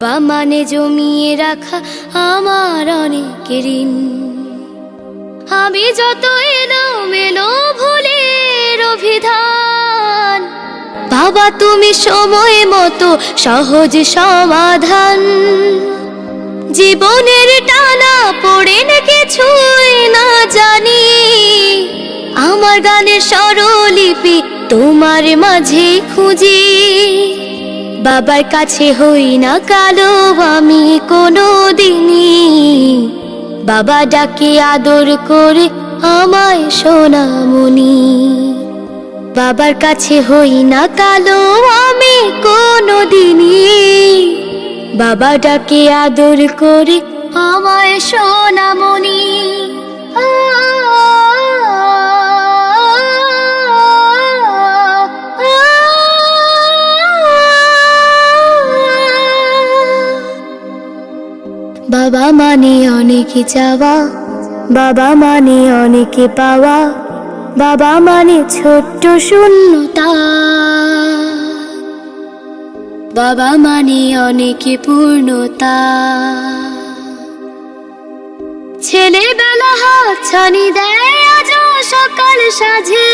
বা মানে জমিয়ে রাখা আমার অনেক ঋণ। আমি যত এলোমেলো ভুলের অভিধান, বাবা তুমি সময় মতো সহজ সমাধান। জীবনের টানা পড়ে না কিছুই না জানি, আমার গানের স্বরলিপি তোমার মাঝে খুঁজি। বাবার কাছে হই না কালো আমি কোনো দিনই, বাবা ডাকে আদর করে আমায় সোনামণি। বাবার কাছে হই না কালো আমি কোনো দিনই, বাবা ডাকে আদর করে আমায় সোনামণি। বাবা মানে অনেক চাওয়া, বাবা মানে অনেক পাওয়া, বাবা মানে ছোট্ট শূন্যতা। বাবা মানে অনেক পূর্ণতা। ছেলেবেলা হাতছানি দেয় আজও সকাল সাজে।